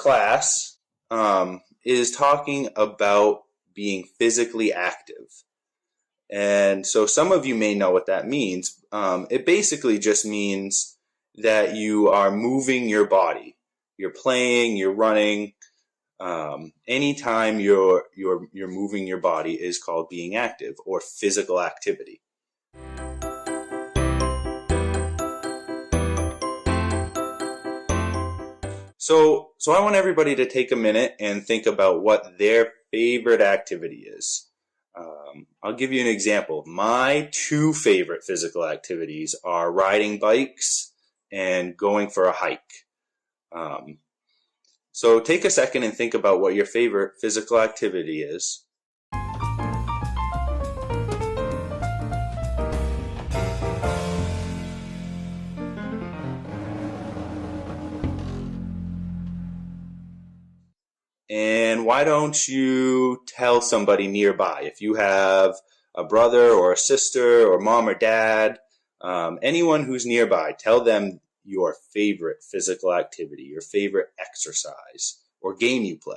class is talking about being physically active. And so some of you may know what that means. It basically just means that you are moving your body. You're playing, you're running. Anytime you're moving your body is called being active or physical activity. So I want everybody to take a minute and think about what their favorite activity is. I'll give you an example. My two favorite physical activities are riding bikes and going for a hike. So take a second and think about what your favorite physical activity is. And why don't you tell somebody nearby? If you have a brother or a sister or mom or dad, anyone who's nearby, tell them your favorite physical activity, your favorite exercise or game you play.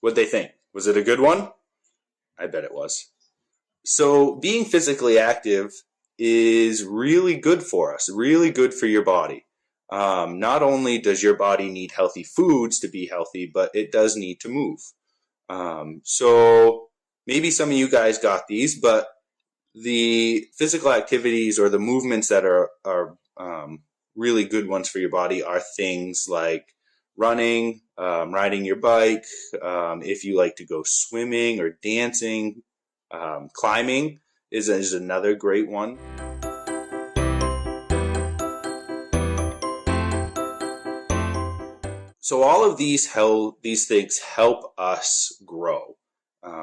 What'd they think? Was it a good one? I bet it was. So being physically active is really good for us, really good for your body. Not only does your body need healthy foods to be healthy, but it does need to move. So maybe some of you guys got these, but the physical activities or the movements that are really good ones for your body are things like running, riding your bike, if you like to go swimming or dancing, climbing is another great one. So all of these things help us grow.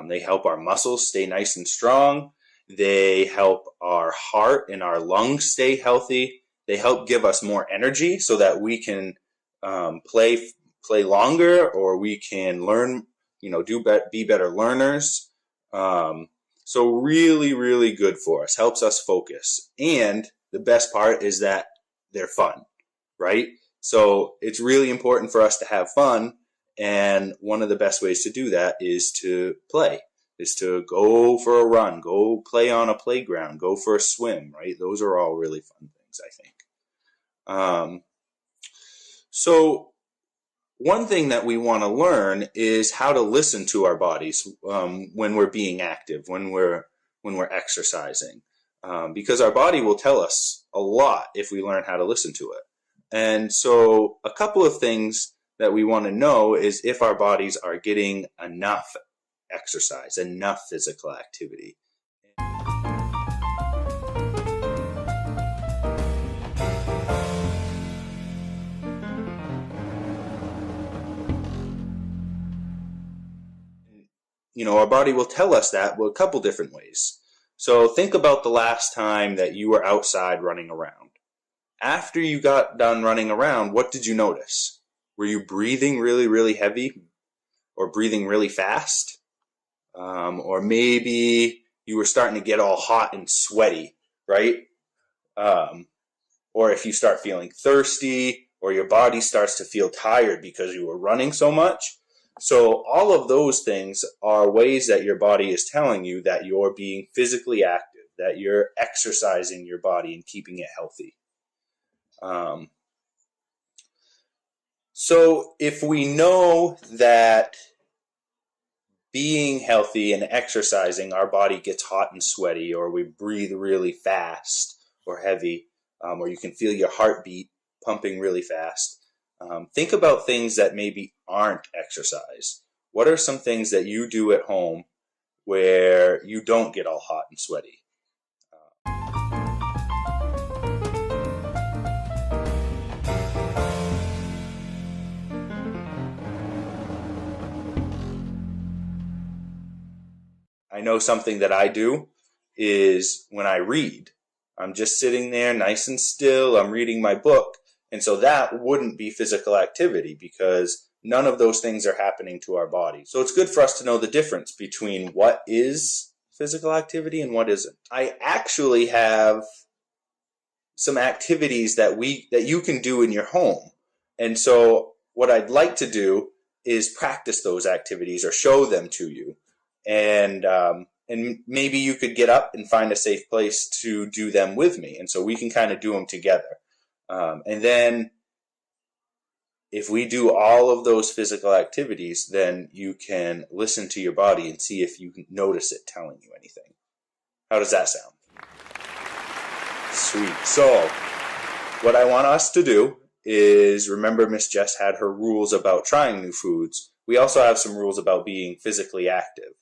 They help our muscles stay nice and strong. They help our heart and our lungs stay healthy. They help give us more energy so that we can play longer, or we can learn, be better learners. So really, really good for us. Helps us focus. And the best part is that they're fun, right? So it's really important for us to have fun. And one of the best ways to do that is to play, is to go for a run, go play on a playground, go for a swim, right? Those are all really fun things, I think. So one thing that we want to learn is how to listen to our bodies when we're being active, when we're exercising, because our body will tell us a lot if we learn how to listen to it. And so a couple of things that we want to know is if our bodies are getting enough exercise, enough physical activity. Our body will tell us that a couple different ways. So think about the last time that you were outside running around. After you got done running around, what did you notice? Were you breathing really, really heavy or breathing really fast? Or maybe you were starting to get all hot and sweaty, right? Or if you start feeling thirsty or your body starts to feel tired because you were running so much. So all of those things are ways that your body is telling you that you're being physically active, that you're exercising your body and keeping it healthy. So if we know that being healthy and exercising, our body gets hot and sweaty, or we breathe really fast or heavy, or you can feel your heartbeat pumping really fast, think about things that maybe aren't exercise. What are some things that you do at home where you don't get all hot and sweaty? I know something that I do is when I read, I'm just sitting there nice and still, I'm reading my book. And so that wouldn't be physical activity because none of those things are happening to our body. So it's good for us to know the difference between what is physical activity and what isn't. I actually have some activities that you can do in your home. And so what I'd like to do is practice those activities or show them to you. And maybe you could get up and find a safe place to do them with me. And so we can kind of do them together. And then if we do all of those physical activities, then you can listen to your body and see if you can notice it telling you anything. How does that sound? Sweet. So what I want us to do is, remember Miss Jess had her rules about trying new foods. We also have some rules about being physically active.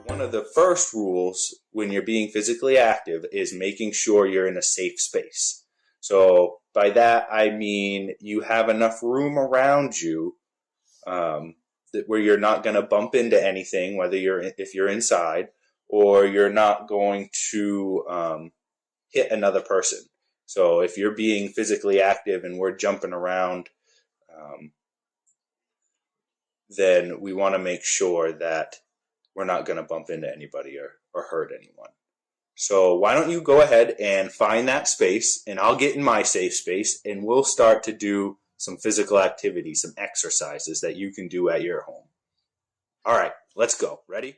One of the first rules when you're being physically active is making sure you're in a safe space. So by that I mean you have enough room around you where you're not going to bump into anything, whether if you're inside, or you're not going to hit another person. So if you're being physically active and we're jumping around, then we want to make sure that we're not going to bump into anybody or hurt anyone. So why don't you go ahead and find that space, and I'll get in my safe space, and we'll start to do some physical activity, some exercises that you can do at your home. All right, let's go. Ready?